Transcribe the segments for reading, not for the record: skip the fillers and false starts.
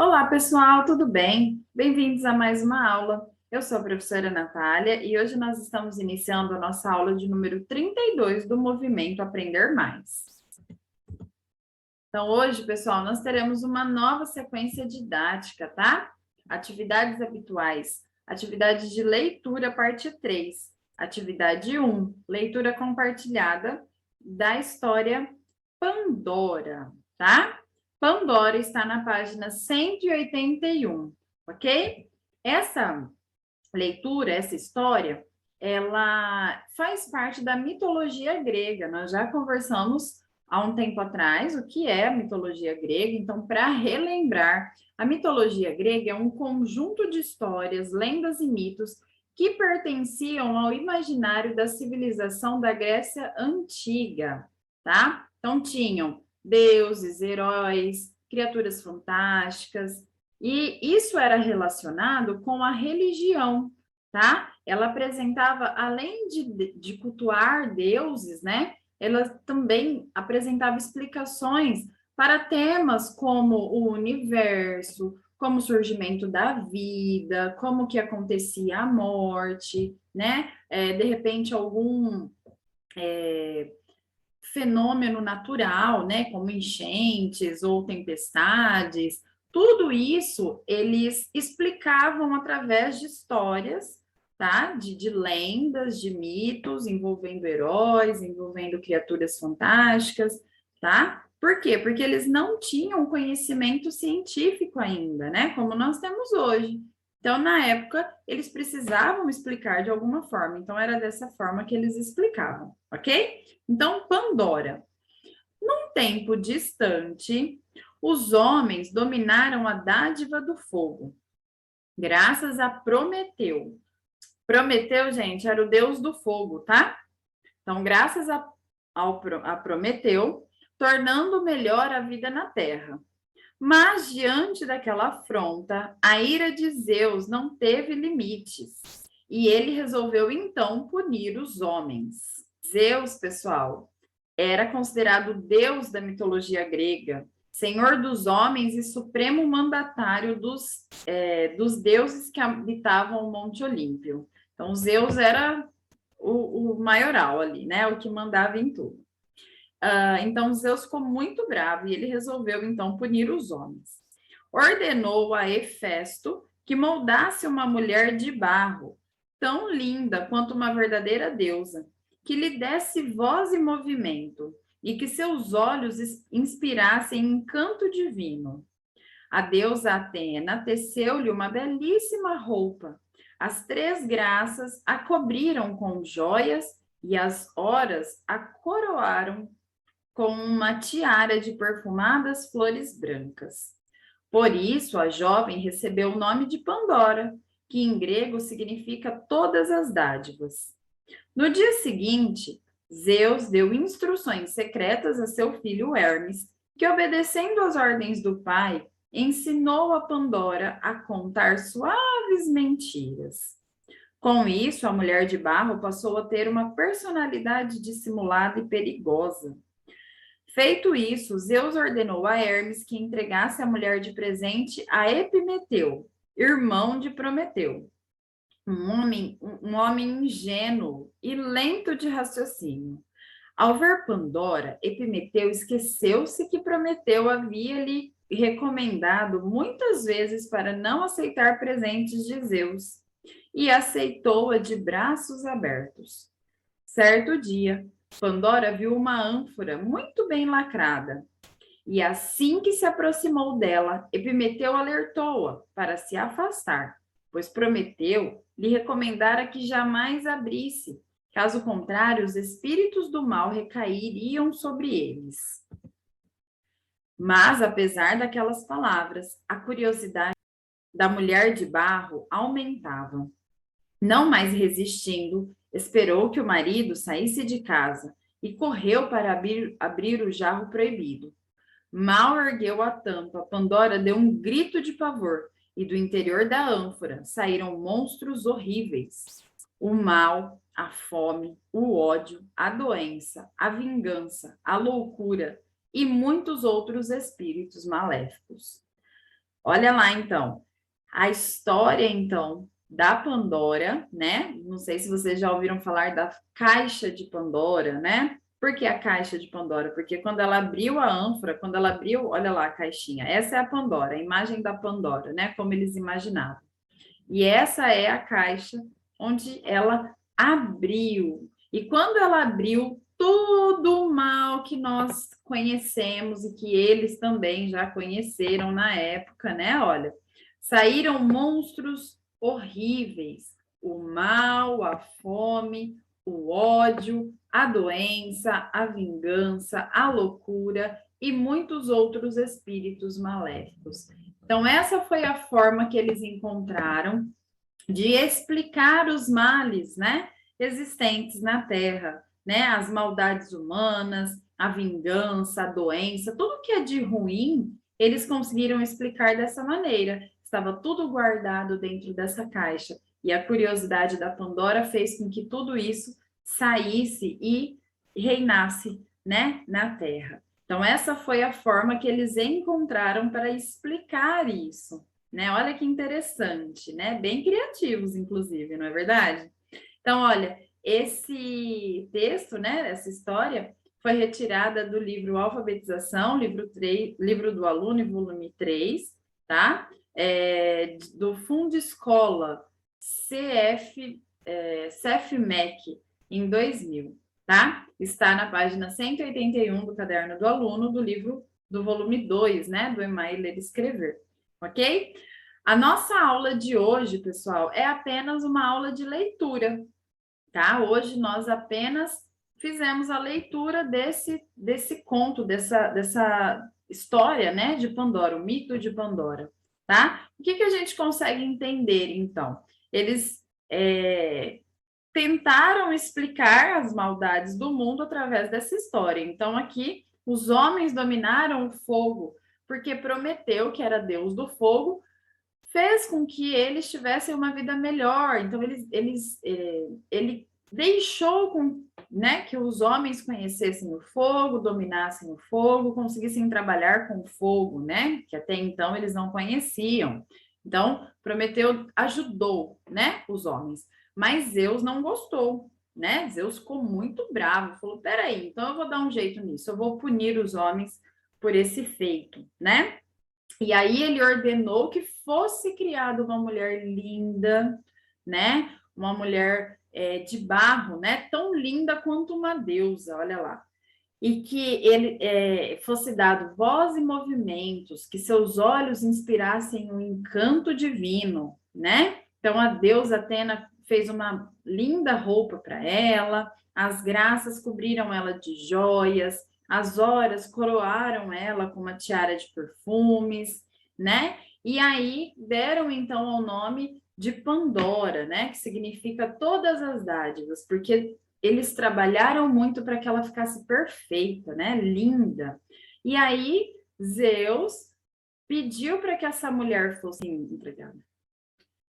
Olá, pessoal, tudo bem? Bem-vindos a mais uma aula. Eu sou a professora Natália e hoje nós estamos iniciando a nossa aula de número 32 do movimento Aprender Mais. Então, hoje, pessoal, nós teremos uma nova sequência didática, tá? Atividades habituais. Atividade de leitura, parte 3. Atividade 1, leitura compartilhada da história Pandora, tá? Pandora está na página 181, ok? Essa leitura, essa história, ela faz parte da mitologia grega. Nós já conversamos há um tempo atrás o que é a mitologia grega. Então, para relembrar, a mitologia grega é um conjunto de histórias, lendas e mitos que pertenciam ao imaginário da civilização da Grécia Antiga, tá? Então, tinham deuses, heróis, criaturas fantásticas, e isso era relacionado com a religião, tá? Ela apresentava, além de cultuar deuses, né? Ela também apresentava explicações para temas como o universo, como o surgimento da vida, como que acontecia a morte, né? De repente, algum fenômeno natural, né, como enchentes ou tempestades, tudo isso eles explicavam através de histórias, tá? De lendas, de mitos envolvendo heróis, envolvendo criaturas fantásticas, tá? Por quê? Porque eles não tinham conhecimento científico ainda, né? Como nós temos hoje. Então, na época, eles precisavam explicar de alguma forma. Então, era dessa forma que eles explicavam, ok? Então, Pandora. Num tempo distante, os homens dominaram a dádiva do fogo, graças a Prometeu. Prometeu, gente, era o deus do fogo, tá? Então, graças a Prometeu, tornando melhor a vida na terra. Mas, diante daquela afronta, a ira de Zeus não teve limites. E ele resolveu, então, punir os homens. Zeus, pessoal, era considerado o deus da mitologia grega, senhor dos homens e supremo mandatário dos deuses que habitavam o Monte Olímpio. Então, Zeus era o maioral ali, né? O que mandava em tudo. Então, Zeus ficou muito bravo e ele resolveu, então, punir os homens. Ordenou a Hefesto que moldasse uma mulher de barro, tão linda quanto uma verdadeira deusa, que lhe desse voz e movimento, e que seus olhos inspirassem encanto divino. A deusa Atena teceu-lhe uma belíssima roupa. As três graças a cobriram com joias e as horas a coroaram com uma tiara de perfumadas flores brancas. Por isso, a jovem recebeu o nome de Pandora, que em grego significa todas as dádivas. No dia seguinte, Zeus deu instruções secretas a seu filho Hermes, que, obedecendo às ordens do pai, ensinou a Pandora a contar suaves mentiras. Com isso, a mulher de barro passou a ter uma personalidade dissimulada e perigosa. Feito isso, Zeus ordenou a Hermes que entregasse a mulher de presente a Epimeteu, irmão de Prometeu, um homem ingênuo e lento de raciocínio. Ao ver Pandora, Epimeteu esqueceu-se que Prometeu havia lhe recomendado muitas vezes para não aceitar presentes de Zeus, e aceitou-a de braços abertos. Certo dia, Pandora viu uma ânfora muito bem lacrada, e assim que se aproximou dela, Epimeteu alertou-a para se afastar, pois Prometeu lhe recomendara que jamais abrisse, caso contrário, os espíritos do mal recairiam sobre eles. Mas, apesar daquelas palavras, a curiosidade da mulher de barro aumentava. Não mais resistindo, esperou que o marido saísse de casa e correu para abrir o jarro proibido. Mal ergueu a tampa, Pandora deu um grito de pavor e do interior da ânfora saíram monstros horríveis. O mal, a fome, o ódio, a doença, a vingança, a loucura e muitos outros espíritos maléficos. Olha lá, então, a história, então, da Pandora, né? Não sei se vocês já ouviram falar da caixa de Pandora, né? Por que a caixa de Pandora? Porque quando ela abriu a ânfora, quando ela abriu, olha lá a caixinha, essa é a Pandora, a imagem da Pandora, né? Como eles imaginavam. E essa é a caixa onde ela abriu. E quando ela abriu, tudo o mal que nós conhecemos e que eles também já conheceram na época, né? Olha, saíram monstros horríveis: o mal, a fome, o ódio, a doença, a vingança, a loucura e muitos outros espíritos maléficos. Então, essa foi a forma que eles encontraram de explicar os males, né, existentes na Terra, né, as maldades humanas, a vingança, a doença, tudo que é de ruim, eles conseguiram explicar dessa maneira. Estava tudo guardado dentro dessa caixa. E a curiosidade da Pandora fez com que tudo isso saísse e reinasse, né, na Terra. Então, essa foi a forma que eles encontraram para explicar isso, né? Olha que interessante, né? Bem criativos, inclusive, não é verdade? Então, olha, esse texto, né, essa história, foi retirada do livro Alfabetização, livro do aluno, volume 3, tá? Do Fundo Escola CFMEC, em 2000, tá? Está na página 181 do caderno do aluno, do livro do volume 2, né, do Emai Ler e Escrever, ok? A nossa aula de hoje, pessoal, é apenas uma aula de leitura, tá? Hoje nós apenas fizemos a leitura desse conto, dessa história, né, de Pandora, o mito de Pandora, tá? O que a gente consegue entender, então? Eles tentaram explicar as maldades do mundo através dessa história. Então, aqui, os homens dominaram o fogo, porque Prometeu, que era deus do fogo, fez com que eles tivessem uma vida melhor. Então, ele deixou com, né, que os homens conhecessem o fogo, dominassem o fogo, conseguissem trabalhar com o fogo, né, que até então eles não conheciam. Então, Prometeu ajudou, né, os homens. Mas Zeus não gostou, né? Zeus ficou muito bravo, falou: peraí, então eu vou dar um jeito nisso, eu vou punir os homens por esse feito, né? E aí ele ordenou que fosse criada uma mulher linda, né? Uma mulher de barro, né? Tão linda quanto uma deusa, olha lá. E que ele fosse dado voz e movimentos, que seus olhos inspirassem um encanto divino, né? Então a deusa Atena fez uma linda roupa para ela, as graças cobriram ela de joias, as horas coroaram ela com uma tiara de perfumes, né? E aí deram então o nome de Pandora, né? Que significa todas as dádivas, porque eles trabalharam muito para que ela ficasse perfeita, né? Linda. E aí Zeus pediu para que essa mulher fosse entregada,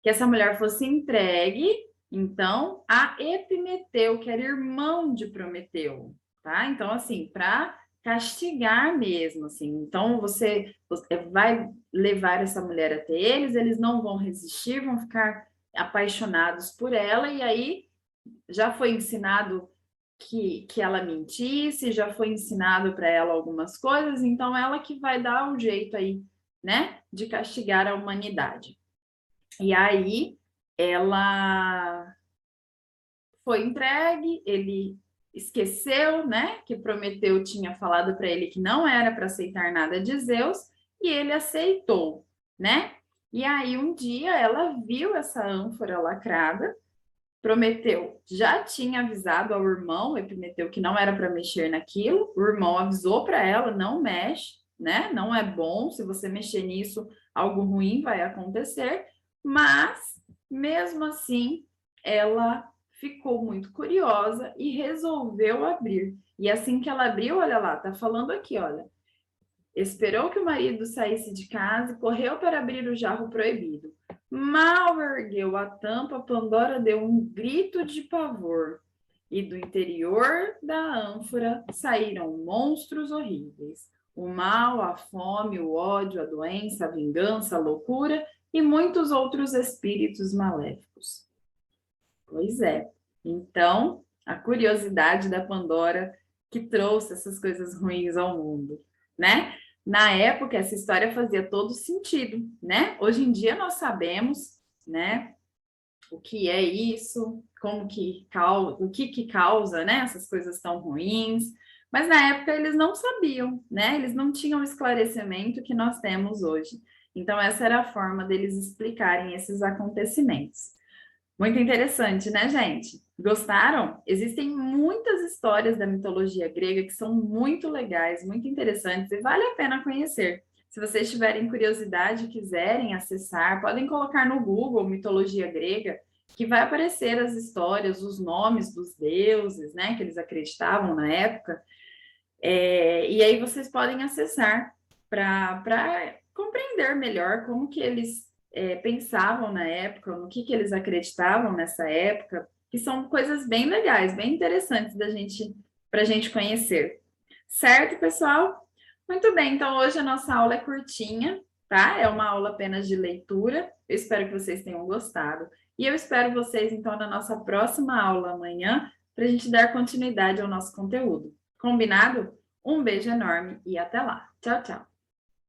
que essa mulher fosse entregue, então, a Epimeteu, que era irmão de Prometeu, tá? Então, assim, para castigar mesmo, assim. Então, você vai levar essa mulher até eles, eles não vão resistir, vão ficar apaixonados por ela, e aí já foi ensinado que ela mentisse, já foi ensinado para ela algumas coisas, então ela que vai dar o jeito aí, né, de castigar a humanidade. E aí ela foi entregue, ele esqueceu, né, que Prometeu tinha falado para ele que não era para aceitar nada de Zeus, e ele aceitou, né? E aí um dia ela viu essa ânfora lacrada. Prometeu já tinha avisado ao irmão, Epimeteu, que não era para mexer naquilo. O irmão avisou para ela: não mexe, né? Não é bom, se você mexer nisso, algo ruim vai acontecer. Mas, mesmo assim, ela ficou muito curiosa e resolveu abrir. E assim que ela abriu, olha lá, tá falando aqui, olha. Esperou que o marido saísse de casa e correu para abrir o jarro proibido. Mal ergueu a tampa, Pandora deu um grito de pavor. E do interior da ânfora saíram monstros horríveis. o mal, a fome, o ódio, a doença, a vingança, a loucura e muitos outros espíritos maléficos. Pois é. Então, a curiosidade da Pandora que trouxe essas coisas ruins ao mundo, né? Na época, essa história fazia todo sentido, né? Hoje em dia nós sabemos, né, o que é isso, o que causa, né, essas coisas tão ruins, mas na época eles não sabiam, né? Eles não tinham o esclarecimento que nós temos hoje. Então, essa era a forma deles explicarem esses acontecimentos. Muito interessante, né, gente? Gostaram? Existem muitas histórias da mitologia grega que são muito legais, muito interessantes e vale a pena conhecer. Se vocês tiverem curiosidade e quiserem acessar, podem colocar no Google mitologia grega, que vai aparecer as histórias, os nomes dos deuses, né, que eles acreditavam na época. E aí vocês podem acessar para compreender melhor como que eles pensavam na época, no que eles acreditavam nessa época, que são coisas bem legais, bem interessantes para a gente conhecer. Certo, pessoal? Muito bem, então hoje a nossa aula é curtinha, tá? É uma aula apenas de leitura. Eu espero que vocês tenham gostado. E eu espero vocês, então, na nossa próxima aula amanhã, para a gente dar continuidade ao nosso conteúdo. Combinado? Um beijo enorme e até lá. Tchau, tchau.